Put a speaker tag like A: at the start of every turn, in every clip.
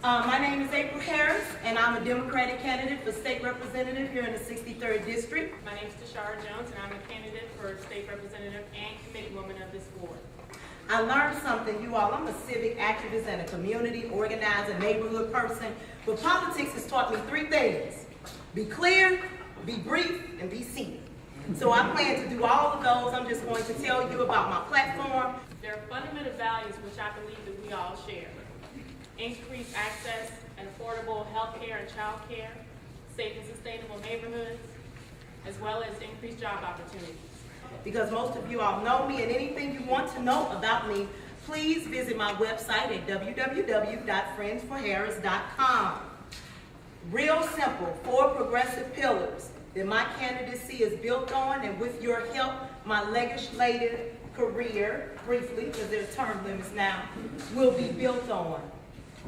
A: My name is April Harris, and I'm a Democratic candidate for state representative here in the 63rd District.
B: My name is Tishaura Jones, and I'm a candidate for state representative and committee woman of this ward.
A: I learned something, you all. I'm a civic activist and a community organizer, neighborhood person, but politics has taught me three things: be clear, be brief, and be seen. So I plan to do all of those. I'm just going to tell you about my platform.
B: There are fundamental values which I believe that we all share: increased access and affordable health care and child care, safe and sustainable neighborhoods, as well as increased job opportunities.
A: Because most of you all know me, and anything you want to know about me, please visit my website at www.friendsforharris.com. Real simple, 4 progressive pillars that my candidacy is built on, and with your help, my legislative career, briefly, because there are term limits now, will be built on.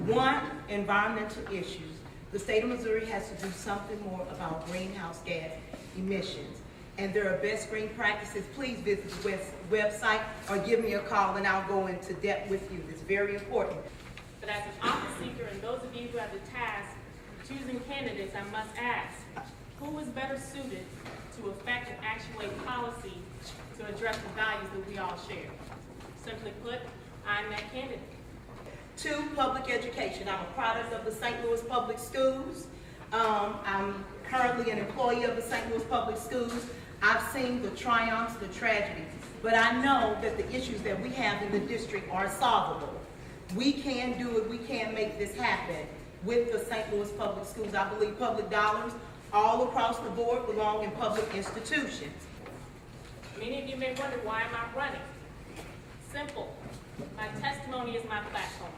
A: 1, environmental issues. The state of Missouri has to do something more about greenhouse gas emissions. And there are best green practices. Please visit the website or give me a call and I'll go into depth with you. It's very important.
B: But as an office seeker and those of you who have the task of choosing candidates, I must ask, who is better suited to affect and actuate policy to address the values that we all share? Simply put, I'm that candidate.
A: 2, public education. I'm a product of the St. Louis Public Schools. I'm currently an employee of the St. Louis Public Schools. I've seen the triumphs, the tragedies, but I know that the issues that we have in the district are solvable. We can do it. We can make this happen with the St. Louis Public Schools. I believe public dollars all across the board belong in public institutions.
B: Many of you may wonder, why am I running? Simple. My testimony is my platform.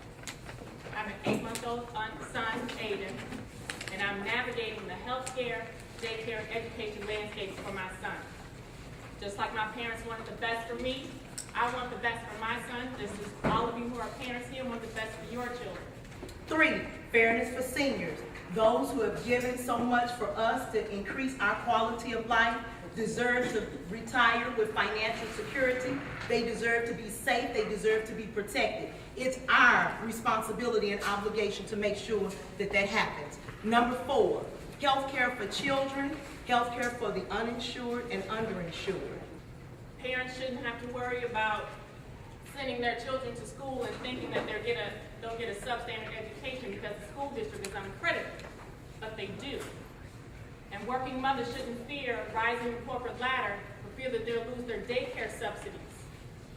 B: I have an 8-month-old son, Aiden, and I'm navigating the healthcare, daycare, education landscapes for my son. Just like my parents wanted the best for me, I want the best for my son. Just as all of you who are parents here want the best for your children.
A: 3, fairness for seniors. Those who have given so much for us to increase our quality of life deserve to retire with financial security. They deserve to be safe. They deserve to be protected. It's our responsibility and obligation to make sure that that happens. Number 4, health care for children, health care for the uninsured and underinsured.
B: Parents shouldn't have to worry about sending their children to school and thinking that they'll get a substandard education because the school district is unaccredited, but they do. And working mothers shouldn't fear rising the corporate ladder for fear that they'll lose their daycare subsidies,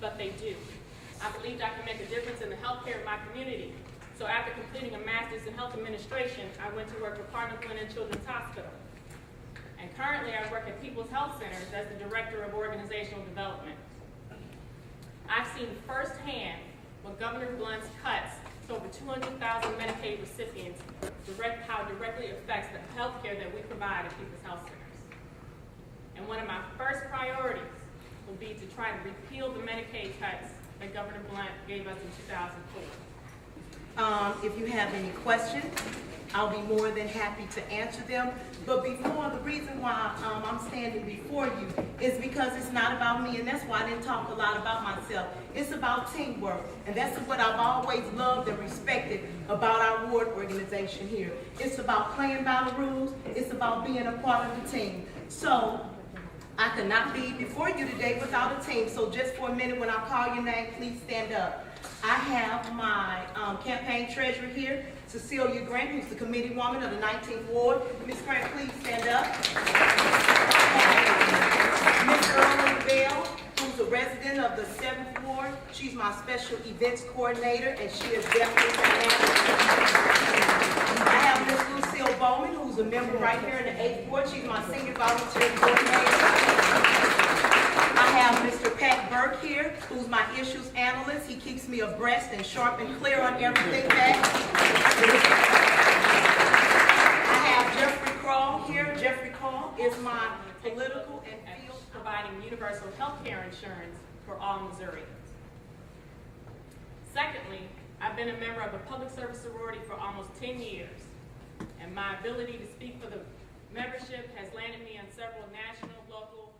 B: but they do. I believed I could make a difference in the health care of my community. So after completing a master's in health administration, I went to work for Cardinal Glennon Children's Hospital. And currently I work at People's Health Centers as the Director of Organizational Development. I've seen firsthand what Governor Blunt's cuts to over 200,000 Medicaid recipients how it directly affects the health care that we provide at People's Health Centers. And one of my first priorities will be to try to repeal the Medicaid cuts that Governor Blunt gave us in 2004.
A: If you have any questions, I'll be more than happy to answer them. But the reason why I'm standing before you is because it's not about me, and that's why I didn't talk a lot about myself. It's about teamwork, and that's what I've always loved and respected about our ward organization here. It's about playing by the rules. It's about being a part of the team. So I could not be before you today without a team. So just for a minute, when I call your name, please stand up. I have my campaign treasurer here, Cecilia Grant, who's the committee woman of the 19th Ward. Ms. Grant, please stand up. Ms. Earl Bell, who's a resident of the 7th Ward. She's my special events coordinator, and she is definitely I have Ms. Lucille Bowman, who's a member right here in the 8th Ward. She's my senior volunteer coordinator. I have Mr. Pat Burke here, who's my issues analyst. He keeps me abreast and sharp and clear on everything back. I have Jeffrey Crawl here. Jeffrey Crawl is my political and field
B: providing universal health care insurance for all Missourians. Secondly, I've been a member of a public service sorority for almost 10 years, and my ability to speak for the membership has landed me on several national, local,